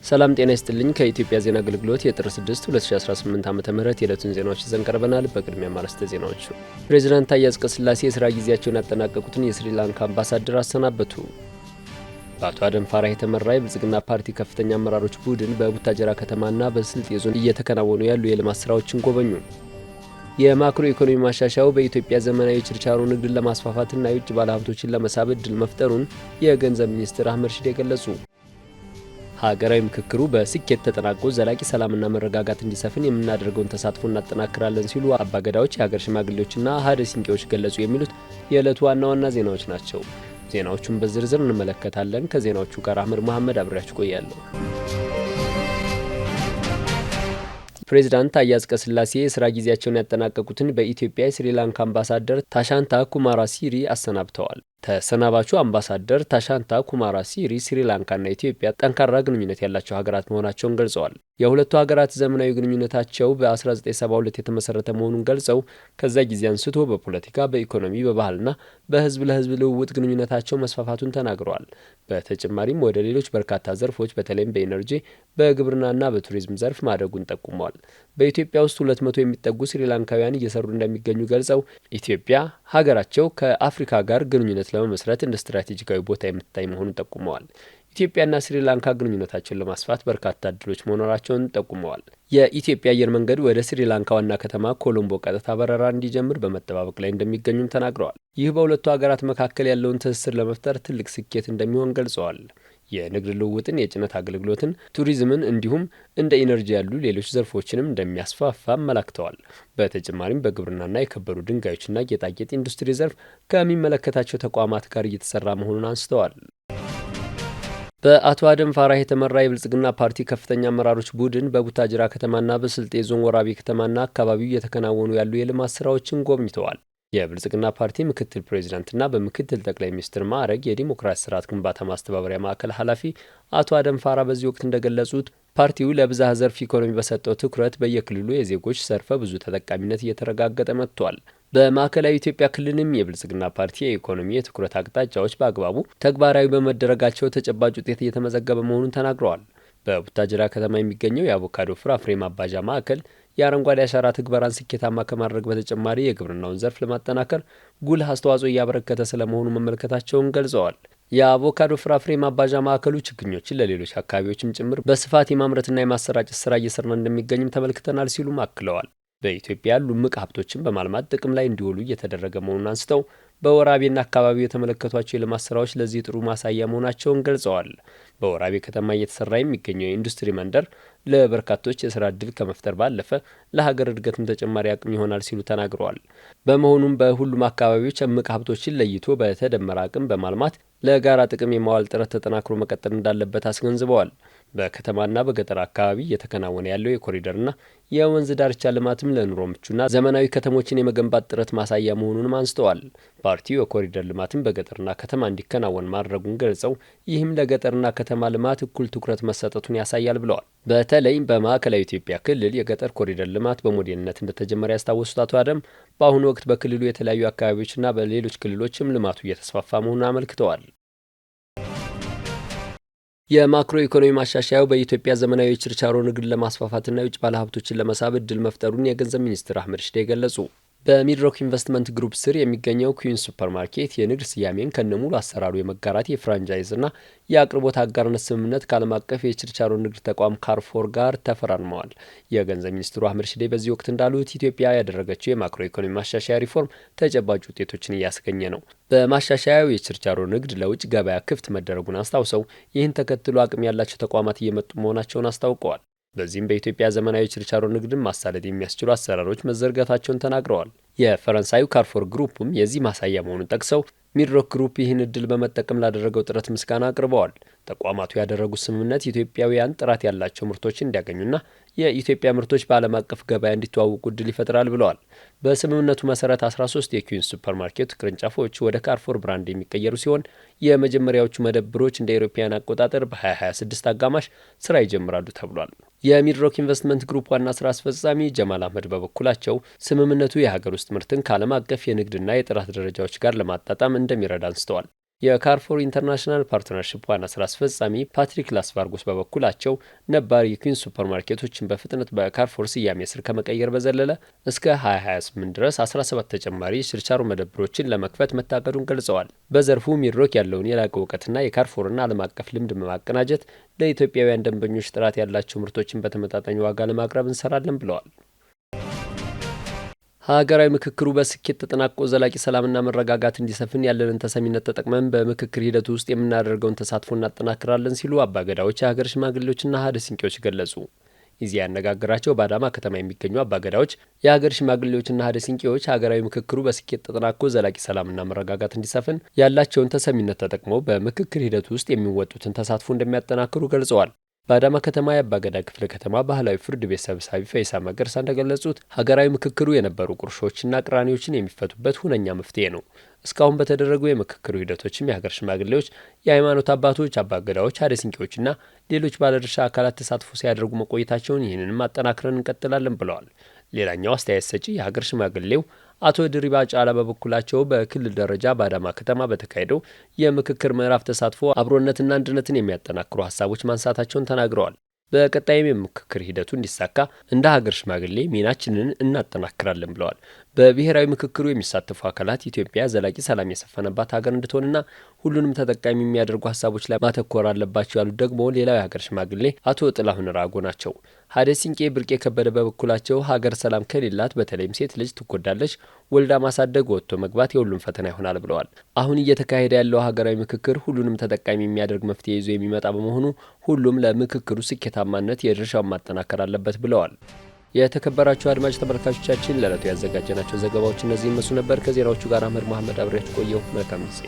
ሰላም ጤና ይስጥልኝ። ከኢትዮጵያ ዜና አገልግሎት የጥር 6 2018 ዓ.ም የዕለቱን ዜናዎች ይዘን ቀርበናል። በቅድሚያ ማርስተ ዜናዎቹ። ፕሬዝዳንት ታዬ አጽቀሥላሴ የሥራ ጊዜያቸውን ያጠናቀቁትን የስሪላንካ አምባሳደር አሰናበቱ። በአቶ አደም ፋራህ የተመራ የብልጽግና ፓርቲ ከፍተኛ አመራሮች ቡድን በቡታጀራ ከተማና በስልጤ ዞን እየተከናወኑ ያሉ የልማት ስራዎችን ጎበኙ። የማክሮ ኢኮኖሚ ማሻሻያው በኢትዮጵያ ዘመናዊ ችርቻሮ ንግድን ለማስፋፋትና የውጭ ባለሀብቶችን ለመሳብ ዕድል መፍጠሩን የገንዘብ ሚኒስትር አህመድ ሺዴ ገለጹ። ሀገራዊ ምክክሩ በስኬት ተጠናቆ ዘላቂ ሰላምና መረጋጋት እንዲሰፍን የምናደርገውን ተሳትፎ እናጠናክራለን ሲሉ አባገዳዎች፣ የሀገር ሽማግሌዎችና ሀደ ሲንቄዎች ገለጹ። የሚሉት የዕለቱ ዋና ዋና ዜናዎች ናቸው። ዜናዎቹን በዝርዝር እንመለከታለን። ከዜናዎቹ ጋር አህመድ መሐመድ አብሬያችሁ ቆያለሁ። ፕሬዝዳንት ታዬ አጽቀሥላሴ የሥራ ጊዜያቸውን ያጠናቀቁትን በኢትዮጵያ የስሪላንካ አምባሳደር ታሻንታ ኩማራሲሪ አሰናብተዋል። ተሰናባቹ አምባሳደር ታሻንታ ኩማራሲሪ ስሪላንካና ኢትዮጵያ ጠንካራ ግንኙነት ያላቸው ሀገራት መሆናቸውን ገልጸዋል። የሁለቱ ሀገራት ዘመናዊ ግንኙነታቸው በ1972 የተመሰረተ መሆኑን ገልጸው ከዛ ጊዜ አንስቶ በፖለቲካ፣ በኢኮኖሚ፣ በባህልና በህዝብ ለህዝብ ልውውጥ ግንኙነታቸው መስፋፋቱን ተናግረዋል። በተጨማሪም ወደ ሌሎች በርካታ ዘርፎች በተለይም በኢነርጂ፣ በግብርናና በቱሪዝም ዘርፍ ማደጉን ጠቁመዋል። በኢትዮጵያ ውስጥ 200 የሚጠጉ ስሪላንካውያን እየሰሩ እንደሚገኙ ገልጸው ኢትዮጵያ ሀገራቸው ከአፍሪካ ጋር ግንኙነት ለመመስረት እንደ ስትራቴጂካዊ ቦታ የምትታይ መሆኑን ጠቁመዋል። ኢትዮጵያና ስሪላንካ ግንኙነታቸውን ለማስፋት በርካታ እድሎች መኖራቸውን ጠቁመዋል። የኢትዮጵያ አየር መንገድ ወደ ስሪላንካ ዋና ከተማ ኮሎምቦ ቀጥታ በረራ እንዲጀምር በመጠባበቅ ላይ እንደሚገኙም ተናግረዋል። ይህ በሁለቱ ሀገራት መካከል ያለውን ትስስር ለመፍጠር ትልቅ ስኬት እንደሚሆን ገልጸዋል። የንግድ ልውውጥን፣ የጭነት አገልግሎትን፣ ቱሪዝምን እንዲሁም እንደ ኢነርጂ ያሉ ሌሎች ዘርፎችንም እንደሚያስፋፋ አመላክተዋል። በተጨማሪም በግብርናና የከበሩ ድንጋዮችና ጌጣጌጥ ኢንዱስትሪ ዘርፍ ከሚመለከታቸው ተቋማት ጋር እየተሰራ መሆኑን አንስተዋል። በአቶ አደም ፋራህ የተመራ የብልጽግና ፓርቲ ከፍተኛ አመራሮች ቡድን በቡታጅራ ከተማና በስልጤ ዞን ወራቤ ከተማና አካባቢው እየተከናወኑ ያሉ የልማት ስራዎችን ጎብኝተዋል። የብልጽግና ፓርቲ ምክትል ፕሬዚዳንትና በምክትል ጠቅላይ ሚኒስትር ማዕረግ የዲሞክራሲ ስርዓት ግንባታ ማስተባበሪያ ማዕከል ኃላፊ አቶ አደም ፋራ በዚህ ወቅት እንደገለጹት ፓርቲው ለብዝሃ ዘርፍ ኢኮኖሚ በሰጠው ትኩረት በየክልሉ የዜጎች ዘርፈ ብዙ ተጠቃሚነት እየተረጋገጠ መጥቷል። በማዕከላዊ ኢትዮጵያ ክልልም የብልጽግና ፓርቲ የኢኮኖሚ የትኩረት አቅጣጫዎች በአግባቡ ተግባራዊ በመደረጋቸው ተጨባጭ ውጤት እየተመዘገበ መሆኑን ተናግረዋል። በቡታጅራ ከተማ የሚገኘው የአቮካዶ ፍራፍሬ ማባዣ ማዕከል የአረንጓዴ አሻራ ትግበራን ስኬታማ ከማድረግ በተጨማሪ የግብርናውን ዘርፍ ለማጠናከር ጉልህ አስተዋጽኦ እያበረከተ ስለመሆኑ መመልከታቸውን ገልጸዋል። የአቮካዶ ፍራፍሬ ማባዣ ማዕከሉ ችግኞችን ለሌሎች አካባቢዎችም ጭምር በስፋት የማምረትና የማሰራጨት ስራ እየሰራ እንደሚገኝም ተመልክተናል ሲሉም አክለዋል። በኢትዮጵያ ያሉ እምቅ ሀብቶችን በማልማት ጥቅም ላይ እንዲውሉ እየተደረገ መሆኑን አንስተው በወራቤና አካባቢው የተመለከቷቸው የልማት ስራዎች ለዚህ ጥሩ ማሳያ መሆናቸውን ገልጸዋል። በወራቤ ከተማ እየተሰራ የሚገኘው የኢንዱስትሪ መንደር ለበርካቶች የስራ ዕድል ከመፍጠር ባለፈ ለሀገር እድገትም ተጨማሪ አቅም ይሆናል ሲሉ ተናግረዋል። በመሆኑም በሁሉም አካባቢዎች እምቅ ሀብቶችን ለይቶ በተደመረ አቅም በማልማት ለጋራ ጥቅም የማዋል ጥረት ተጠናክሮ መቀጠል እንዳለበት አስገንዝበዋል። በከተማና በገጠር አካባቢ እየተከናወነ ያለው የኮሪደርና የወንዝ ዳርቻ ልማትም ለኑሮ ምቹና ዘመናዊ ከተሞችን የመገንባት ጥረት ማሳያ መሆኑንም አንስተዋል። ፓርቲው የኮሪደር ልማትን በገጠርና ከተማ እንዲከናወን ማድረጉን ገልጸው ይህም ለገጠርና ከተማ ልማት እኩል ትኩረት መሰጠቱን ያሳያል ብለዋል። በተለይ በማዕከላዊ ኢትዮጵያ ክልል የገጠር ኮሪደር ልማት በሞዴልነት እንደተጀመረ ያስታወሱት አቶ አደም በአሁኑ ወቅት በክልሉ የተለያዩ አካባቢዎችና በሌሎች ክልሎችም ልማቱ እየተስፋፋ መሆኑን አመልክተዋል። የማክሮ ኢኮኖሚ ማሻሻያው በኢትዮጵያ ዘመናዊ የችርቻሮ ንግድን ለማስፋፋትና የውጭ ባለሀብቶችን ለመሳብ ዕድል መፍጠሩን የገንዘብ ሚኒስትር አህመድ ሺዴ ገለጹ። በሚድሮክ ኢንቨስትመንት ግሩፕ ስር የሚገኘው ኩዊንስ ሱፐርማርኬት የንግድ ስያሜን ከነሙሉ አሰራሩ የመጋራት የፍራንቻይዝና የአቅርቦት አጋርነት ስምምነት ከዓለም አቀፍ የችርቻሮ ንግድ ተቋም ካርፎር ጋር ተፈራርመዋል። የገንዘብ ሚኒስትሩ አህመድ ሺዴ በዚህ ወቅት እንዳሉት ኢትዮጵያ ያደረገችው የማክሮ ኢኮኖሚ ማሻሻያ ሪፎርም ተጨባጭ ውጤቶችን እያስገኘ ነው። በማሻሻያው የችርቻሮ ንግድ ለውጭ ገበያ ክፍት መደረጉን አስታውሰው ይህን ተከትሎ አቅም ያላቸው ተቋማት እየመጡ መሆናቸውን አስታውቀዋል። በዚህም በኢትዮጵያ ዘመናዊ ችርቻሮ ንግድን ማሳለጥ የሚያስችሉ አሰራሮች መዘርጋታቸውን ተናግረዋል። የፈረንሳዩ ካርፎር ግሩፕም የዚህ ማሳያ መሆኑን ጠቅሰው ሚድሮክ ግሩፕ ይህን እድል በመጠቀም ላደረገው ጥረት ምስጋና አቅርበዋል። ተቋማቱ ያደረጉት ስምምነት ኢትዮጵያውያን ጥራት ያላቸው ምርቶችን እንዲያገኙና የኢትዮጵያ ምርቶች በዓለም አቀፍ ገበያ እንዲተዋወቁ እድል ይፈጥራል ብለዋል። በስምምነቱ መሰረት 13 የኩዊንስ ሱፐርማርኬት ቅርንጫፎች ወደ ካርፎር ብራንድ የሚቀየሩ ሲሆን የመጀመሪያዎቹ መደብሮች እንደ አውሮፓውያን አቆጣጠር በ2026 አጋማሽ ስራ ይጀምራሉ ተብሏል። የሚድሮክ ኢንቨስትመንት ግሩፕ ዋና ስራ አስፈጻሚ ጀማል አህመድ በበኩላቸው ስምምነቱ የሀገር ውስጥ ምርትን ከዓለም አቀፍ የንግድና የጥራት ደረጃዎች ጋር ለማጣጣም እንደሚረዳ አንስተዋል። የካርፎር ኢንተርናሽናል ፓርትነርሺፕ ዋና ስራ አስፈጻሚ ፓትሪክ ላስቫርጎስ በበኩላቸው ነባር የኩዊንስ ሱፐርማርኬቶችን በፍጥነት በካርፎር ስያሜ ስር ከመቀየር በዘለለ እስከ 2028 ድረስ 17 ተጨማሪ የችርቻሮ መደብሮችን ለመክፈት መታቀዱን ገልጸዋል። በዘርፉ ሚድሮክ ያለውን የላቀ እውቀትና የካርፎርና ዓለም አቀፍ ልምድ በማቀናጀት ለኢትዮጵያውያን ደንበኞች ጥራት ያላቸው ምርቶችን በተመጣጣኝ ዋጋ ለማቅረብ እንሰራለን ብለዋል። ሀገራዊ ምክክሩ በስኬት ተጠናቆ ዘላቂ ሰላምና መረጋጋት እንዲሰፍን ያለንን ተሰሚነት ተጠቅመን በምክክር ሂደቱ ውስጥ የምናደርገውን ተሳትፎ እናጠናክራለን ሲሉ አባገዳዎች፣ የሀገር ሽማግሌዎችና ሀደ ሲንቄዎች ገለጹ። ኢዜአ ያነጋገራቸው በአዳማ ከተማ የሚገኙ አባገዳዎች፣ የሀገር ሽማግሌዎችና ሀደ ሲንቄዎች ሀገራዊ ምክክሩ በስኬት ተጠናቆ ዘላቂ ሰላምና መረጋጋት እንዲሰፍን ያላቸውን ተሰሚነት ተጠቅመው በምክክር ሂደቱ ውስጥ የሚወጡትን ተሳትፎ እንደሚያጠናክሩ ገልጸዋል። በአዳማ ከተማ የአባገዳ ክፍለ ከተማ ባህላዊ ፍርድ ቤት ሰብሳቢ ፈይሳ መገርሳ እንደገለጹት ሀገራዊ ምክክሩ የነበሩ ቁርሾችና ቅራኔዎችን የሚፈቱበት ሁነኛ መፍትሄ ነው። እስካሁን በተደረጉ የምክክሩ ሂደቶችም የሀገር ሽማግሌዎች፣ የሃይማኖት አባቶች፣ አባገዳዎች፣ ሀደ ሲንቄዎችና ሌሎች ባለድርሻ አካላት ተሳትፎ ሲያደርጉ መቆየታቸውን ይህንንም አጠናክረን እንቀጥላለን ብለዋል። ሌላኛው አስተያየት ሰጪ የሀገር ሽማግሌው አቶ ድሪባ ጫላ በበኩላቸው በክልል ደረጃ በአዳማ ከተማ በተካሄደው የምክክር ምዕራፍ ተሳትፎ አብሮነትና አንድነትን የሚያጠናክሩ ሀሳቦች ማንሳታቸውን ተናግረዋል። በቀጣይም የምክክር ሂደቱ እንዲሳካ እንደ ሀገር ሽማግሌ ሚናችንን እናጠናክራለን ብለዋል። በብሔራዊ ምክክሩ የሚሳተፉ አካላት ኢትዮጵያ ዘላቂ ሰላም የሰፈነባት ሀገር እንድትሆንና ሁሉንም ተጠቃሚ የሚያደርጉ ሀሳቦች ላይ ማተኮር አለባቸው ያሉት ደግሞ ሌላው የሀገር ሽማግሌ አቶ ጥላሁን ራጎ ናቸው። ሀደ ሲንቄ ብርቄ ከበደ በበኩላቸው ሀገር ሰላም ከሌላት በተለይም ሴት ልጅ ትጎዳለች፣ ወልዳ ማሳደግ ወጥቶ መግባት የሁሉም ፈተና ይሆናል ብለዋል። አሁን እየተካሄደ ያለው ሀገራዊ ምክክር ሁሉንም ተጠቃሚ የሚያደርግ መፍትሄ ይዞ የሚመጣ በመሆኑ ሁሉም ለምክክሩ ስኬታማነት የድርሻውን ማጠናከር አለበት ብለዋል። የተከበራችሁ አድማጭ ተመልካቾቻችን ለዕለቱ ያዘጋጀናቸው ዘገባዎች እነዚህ ይመስሉ ነበር። ከዜናዎቹ ጋር አህመድ መሐመድ አብሬያችሁ ቆየሁ። መልካም ጊዜ